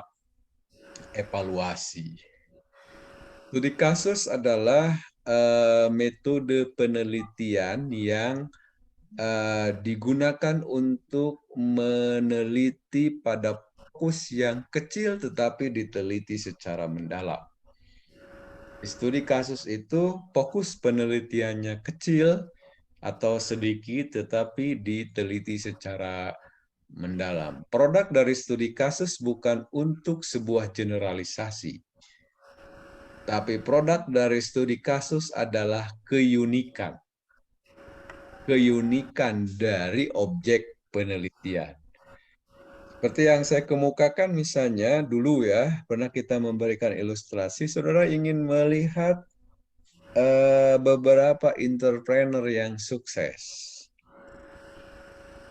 evaluasi. Studi kasus adalah metode penelitian yang digunakan untuk meneliti pada fokus yang kecil tetapi diteliti secara mendalam. Studi kasus itu fokus penelitiannya kecil atau sedikit tetapi diteliti secara mendalam. Produk dari studi kasus bukan untuk sebuah generalisasi, tapi produk dari studi kasus adalah keunikan. Keunikan dari objek penelitian. Seperti yang saya kemukakan misalnya dulu ya, pernah kita memberikan ilustrasi, saudara ingin melihat beberapa entrepreneur yang sukses.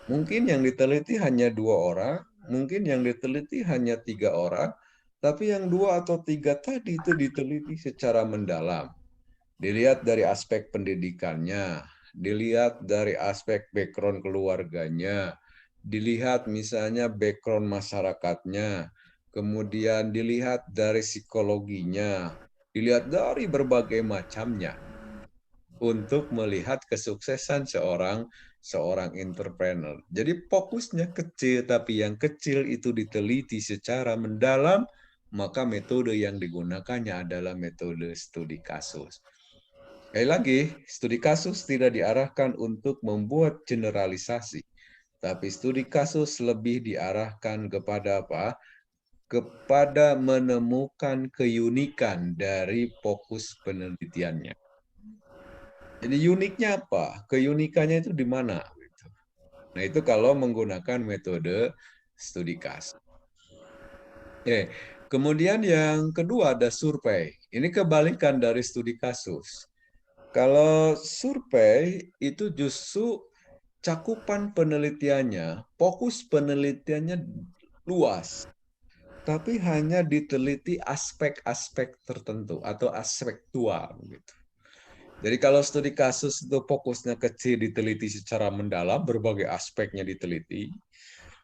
Mungkin yang diteliti hanya 2 orang, mungkin yang diteliti hanya 3 orang, tapi yang 2 atau 3 tadi itu diteliti secara mendalam. Dilihat dari aspek pendidikannya, dilihat dari aspek background keluarganya, dilihat misalnya background masyarakatnya, kemudian dilihat dari psikologinya, dilihat dari berbagai macamnya untuk melihat kesuksesan seorang entrepreneur. Jadi fokusnya kecil, tapi yang kecil itu diteliti secara mendalam, maka metode yang digunakannya adalah metode studi kasus. Sekali lagi, studi kasus tidak diarahkan untuk membuat generalisasi, tapi studi kasus lebih diarahkan kepada apa? Kepada menemukan keunikan dari fokus penelitiannya. Jadi uniknya apa? Keunikannya itu di mana? Nah, itu kalau menggunakan metode studi kasus. Oke. Kemudian yang kedua ada survei. Ini kebalikan dari studi kasus. Kalau survei itu justru cakupan penelitiannya, fokus penelitiannya luas, tapi hanya diteliti aspek-aspek tertentu atau aspektual gitu. Jadi kalau studi kasus itu fokusnya kecil, diteliti secara mendalam, berbagai aspeknya diteliti.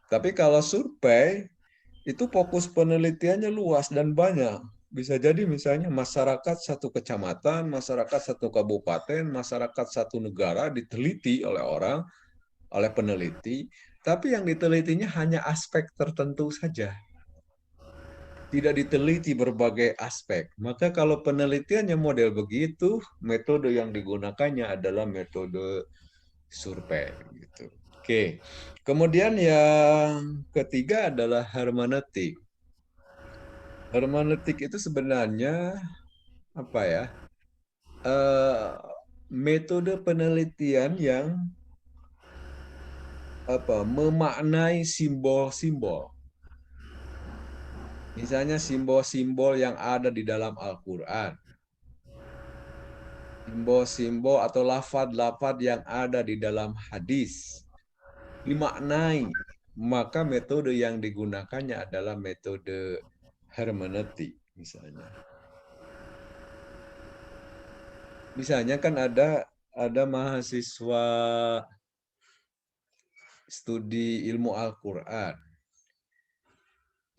Tapi kalau survei, itu fokus penelitiannya luas dan banyak. Bisa jadi misalnya masyarakat satu kecamatan, masyarakat satu kabupaten, masyarakat satu negara diteliti oleh orang, oleh peneliti, tapi yang ditelitinya hanya aspek tertentu saja. Tidak diteliti berbagai aspek. Maka kalau penelitiannya model begitu, metode yang digunakannya adalah metode survei. Gitu. Oke. Kemudian yang ketiga adalah hermeneutik. Hermeneutik itu sebenarnya apa ya? Metode penelitian yang memaknai simbol-simbol. Misalnya simbol-simbol yang ada di dalam Al-Quran. Simbol-simbol atau lafaz-lafaz yang ada di dalam hadis. Dimaknai. Maka metode yang digunakannya adalah metode hermeneutik misalnya. Misalnya kan ada mahasiswa studi ilmu Al-Quran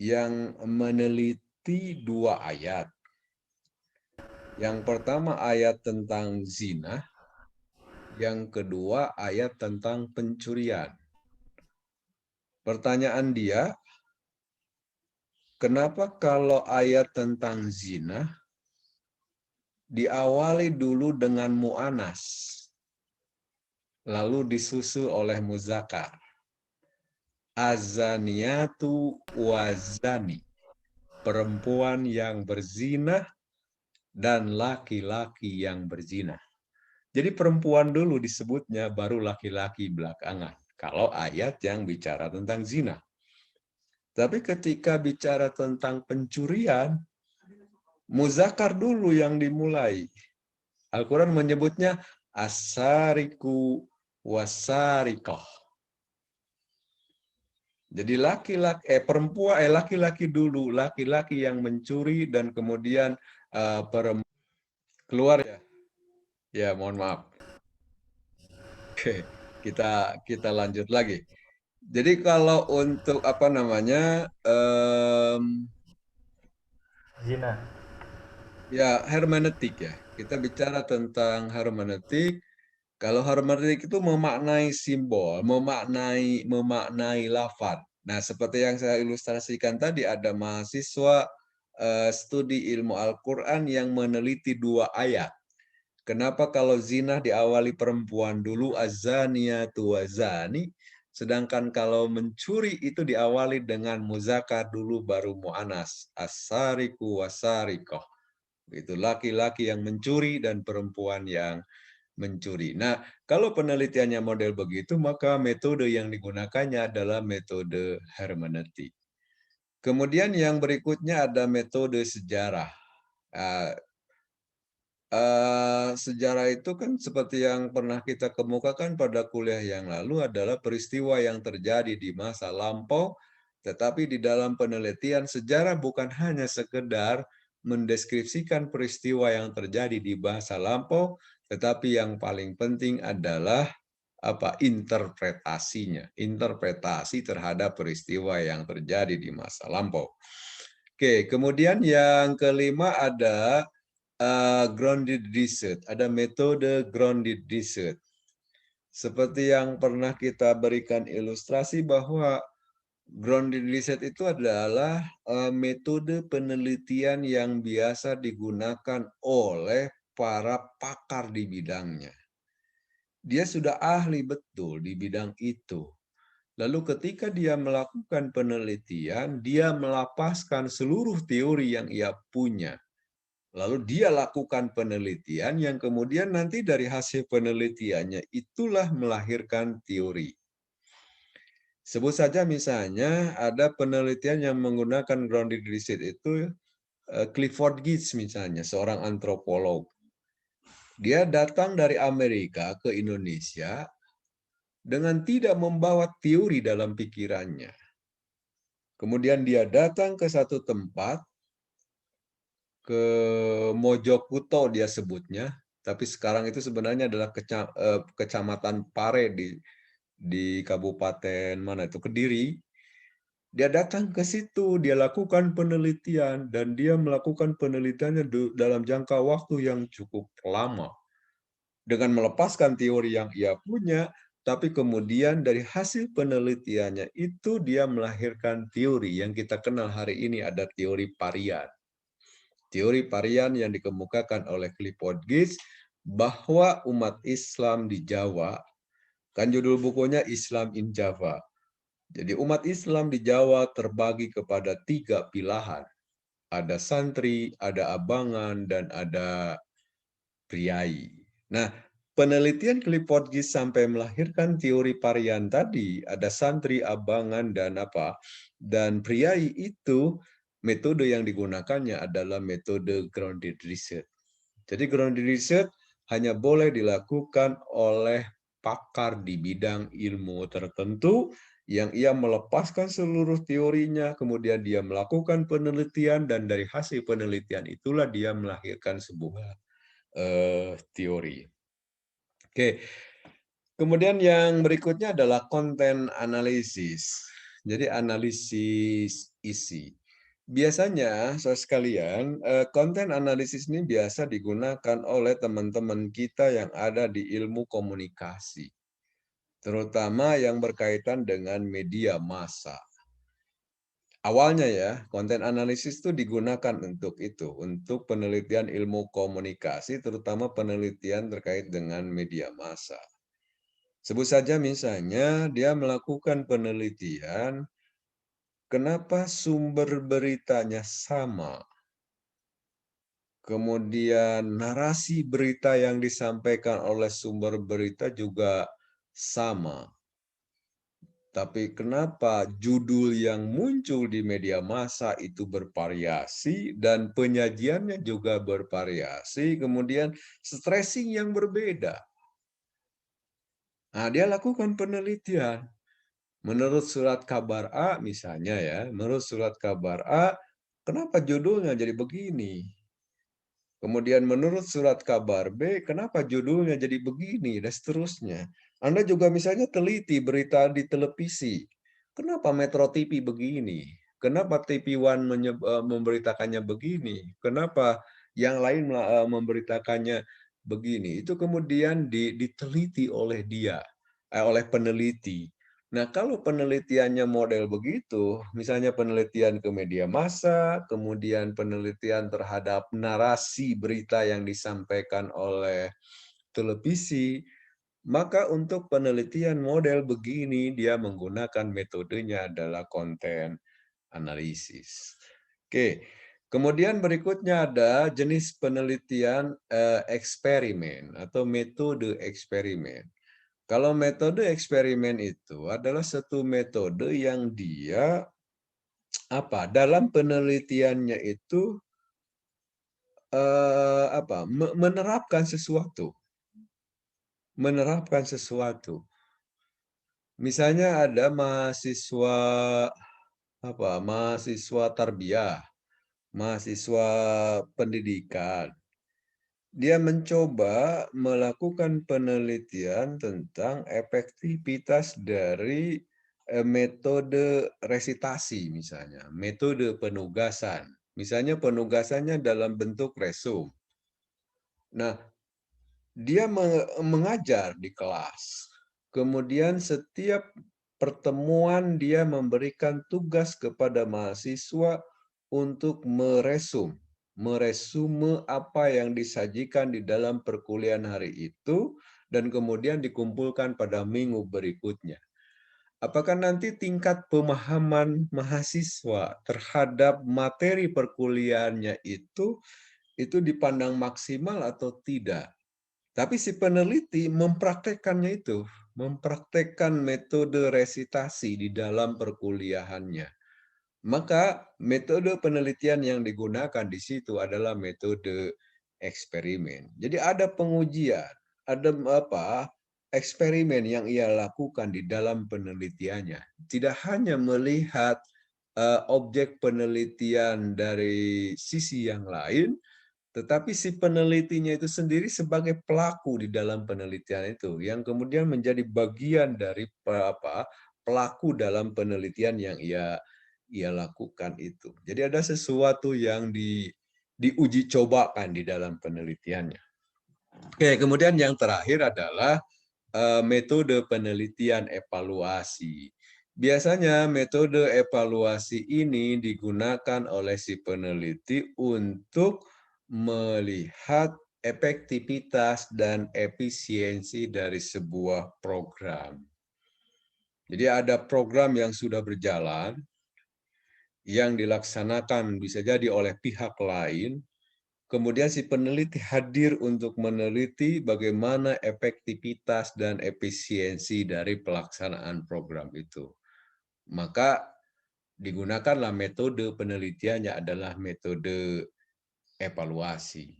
yang meneliti 2 ayat. Yang pertama ayat tentang zina, yang kedua ayat tentang pencurian. Pertanyaan dia, kenapa kalau ayat tentang zina diawali dulu dengan mu'anas, lalu disusul oleh muzakkar. Azaniyatu wazani, perempuan yang berzina dan laki-laki yang berzina. Jadi perempuan dulu disebutnya, baru laki-laki belakangan. Kalau ayat yang bicara tentang zina. Tapi ketika bicara tentang pencurian, muzakkar dulu yang dimulai. Al-Quran menyebutnya asariku wasarikoh. Jadi laki-laki dulu, laki-laki yang mencuri dan kemudian keluar ya. Ya, mohon maaf. Oke, kita lanjut lagi. Jadi kalau untuk apa namanya Zina. ya hermeneutik ya. Kita bicara tentang hermeneutik. Kalau hermeneutik itu memaknai simbol, memaknai lafaz. Nah, seperti yang saya ilustrasikan tadi, ada mahasiswa studi ilmu Al-Quran yang meneliti 2 ayat. Kenapa kalau zina diawali perempuan dulu, azaniyatu wazani, sedangkan kalau mencuri itu diawali dengan muzakkar dulu baru mu'anas, asariku wasarikoh. Itu laki-laki yang mencuri dan perempuan yang mencuri. Nah, kalau penelitiannya model begitu, maka metode yang digunakannya adalah metode hermeneutik. Kemudian yang berikutnya ada metode sejarah. Sejarah itu kan seperti yang pernah kita kemukakan pada kuliah yang lalu adalah peristiwa yang terjadi di masa lampau, tetapi di dalam penelitian sejarah bukan hanya sekedar mendeskripsikan peristiwa yang terjadi di masa lampau, tetapi yang paling penting adalah interpretasinya, interpretasi terhadap peristiwa yang terjadi di masa lampau. Oke, kemudian yang kelima ada grounded research, ada metode grounded research. Seperti yang pernah kita berikan ilustrasi bahwa grounded research itu adalah metode penelitian yang biasa digunakan oleh para pakar di bidangnya. Dia sudah ahli betul di bidang itu. Lalu ketika dia melakukan penelitian, dia melapaskan seluruh teori yang ia punya. Lalu dia lakukan penelitian yang kemudian nanti dari hasil penelitiannya itulah melahirkan teori. Sebut saja misalnya ada penelitian yang menggunakan grounded research itu Clifford Geertz misalnya, seorang antropolog. Dia datang dari Amerika ke Indonesia dengan tidak membawa teori dalam pikirannya. Kemudian dia datang ke satu tempat, ke Mojokuto dia sebutnya, tapi sekarang itu sebenarnya adalah kecamatan Pare di Kabupaten mana itu, Kediri. Dia datang ke situ, dia lakukan penelitian, dan dia melakukan penelitiannya dalam jangka waktu yang cukup lama. Dengan melepaskan teori yang ia punya, tapi kemudian dari hasil penelitiannya itu dia melahirkan teori yang kita kenal hari ini, ada teori Parian. Teori Parian yang dikemukakan oleh Clifford Geertz bahwa umat Islam di Jawa, kan judul bukunya Islam in Java. Jadi umat Islam di Jawa terbagi kepada 3 pilahan. Ada santri, ada abangan, dan ada priai. Nah, penelitian Clifford Geertz sampai melahirkan teori Parian tadi, ada santri, abangan, dan priai itu, metode yang digunakannya adalah metode grounded research. Jadi grounded research hanya boleh dilakukan oleh pakar di bidang ilmu tertentu yang ia melepaskan seluruh teorinya, kemudian dia melakukan penelitian, dan dari hasil penelitian itulah dia melahirkan sebuah teori. Oke, kemudian yang berikutnya adalah konten analisis. Jadi analisis isi. Biasanya, saudara sekalian, konten analisis ini biasa digunakan oleh teman-teman kita yang ada di ilmu komunikasi, terutama yang berkaitan dengan media massa. Awalnya ya, konten analisis itu digunakan untuk itu, untuk penelitian ilmu komunikasi, terutama penelitian terkait dengan media massa. Sebut saja misalnya dia melakukan penelitian, kenapa sumber beritanya sama, kemudian narasi berita yang disampaikan oleh sumber berita juga sama. Tapi kenapa judul yang muncul di media massa itu bervariasi dan penyajiannya juga bervariasi, kemudian stressing yang berbeda. Nah, dia lakukan penelitian. Menurut surat kabar A misalnya ya, menurut surat kabar A, kenapa judulnya jadi begini? Kemudian menurut surat kabar B, kenapa judulnya jadi begini, dan seterusnya. Anda juga misalnya teliti berita di televisi. Kenapa Metro TV begini? Kenapa TV One memberitakannya begini? Kenapa yang lain memberitakannya begini? Itu kemudian diteliti oleh dia, oleh peneliti. Nah, kalau penelitiannya model begitu, misalnya penelitian ke media massa, kemudian penelitian terhadap narasi berita yang disampaikan oleh televisi, maka untuk penelitian model begini dia menggunakan metodenya adalah konten analisis. Oke, kemudian berikutnya ada jenis penelitian eksperimen atau metode eksperimen. Kalau metode eksperimen itu adalah satu metode yang dia dalam penelitiannya itu menerapkan sesuatu, menerapkan sesuatu. Misalnya ada mahasiswa tarbiyah, mahasiswa pendidikan. Dia mencoba melakukan penelitian tentang efektivitas dari metode resitasi misalnya, metode penugasan. Misalnya penugasannya dalam bentuk resum. Nah, dia mengajar di kelas. Kemudian setiap pertemuan dia memberikan tugas kepada mahasiswa untuk meresume apa yang disajikan di dalam perkuliahan hari itu dan kemudian dikumpulkan pada minggu berikutnya. Apakah nanti tingkat pemahaman mahasiswa terhadap materi perkuliahannya itu dipandang maksimal atau tidak? Tapi si peneliti mempraktekkannya itu, mempraktekkan metode resitasi di dalam perkuliahannya. Maka metode penelitian yang digunakan di situ adalah metode eksperimen. Jadi ada pengujian, ada eksperimen yang ia lakukan di dalam penelitiannya. Tidak hanya melihat objek penelitian dari sisi yang lain, tetapi si penelitinya itu sendiri sebagai pelaku di dalam penelitian itu, yang kemudian menjadi bagian dari pelaku dalam penelitian yang ia lakukan itu. Jadi ada sesuatu yang diuji cobakan di dalam penelitiannya. Oke, kemudian yang terakhir adalah metode penelitian evaluasi. Biasanya metode evaluasi ini digunakan oleh si peneliti untuk melihat efektivitas dan efisiensi dari sebuah program. Jadi ada program yang sudah berjalan, yang dilaksanakan bisa jadi oleh pihak lain, kemudian si peneliti hadir untuk meneliti bagaimana efektivitas dan efisiensi dari pelaksanaan program itu. Maka digunakanlah metode penelitiannya adalah metode evaluasi.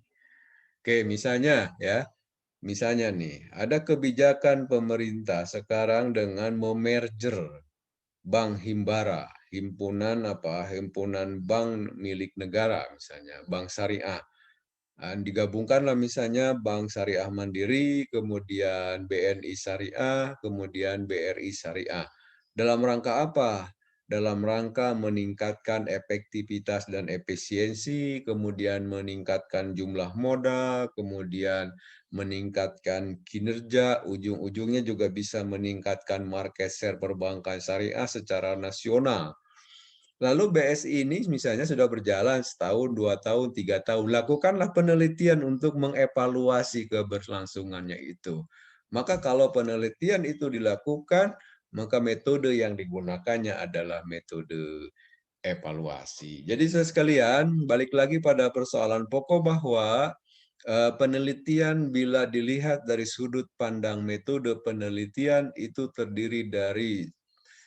Oke, misalnya nih, ada kebijakan pemerintah sekarang dengan memerger Bank Himbara, himpunan bank milik negara misalnya, bank syariah. Digabungkanlah misalnya Bank Syariah Mandiri, kemudian BNI Syariah, kemudian BRI Syariah. Dalam rangka apa? Dalam rangka meningkatkan efektivitas dan efisiensi, kemudian meningkatkan jumlah modal, kemudian meningkatkan kinerja, ujung-ujungnya juga bisa meningkatkan market share perbankan syariah secara nasional. Lalu BSI ini misalnya sudah berjalan setahun, 2 tahun, 3 tahun, lakukanlah penelitian untuk mengevaluasi keberlangsungannya itu. Maka kalau penelitian itu dilakukan, maka metode yang digunakannya adalah metode evaluasi. Jadi saudara sekalian, balik lagi pada persoalan pokok bahwa penelitian bila dilihat dari sudut pandang metode penelitian itu terdiri dari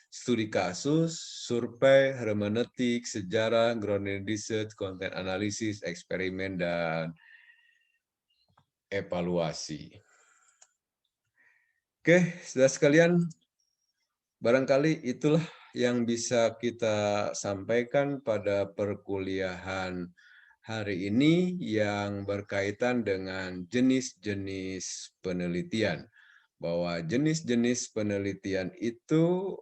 studi kasus, survei, hermeneutik, sejarah, grounded research, content analisis, eksperimen, dan evaluasi. Oke, saudara sekalian, barangkali itulah yang bisa kita sampaikan pada perkuliahan hari ini yang berkaitan dengan jenis-jenis penelitian. Bahwa jenis-jenis penelitian itu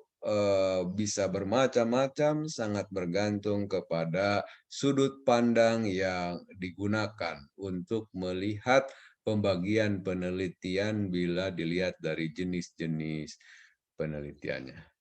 bisa bermacam-macam, sangat bergantung kepada sudut pandang yang digunakan untuk melihat pembagian penelitian bila dilihat dari jenis-jenis penelitiannya.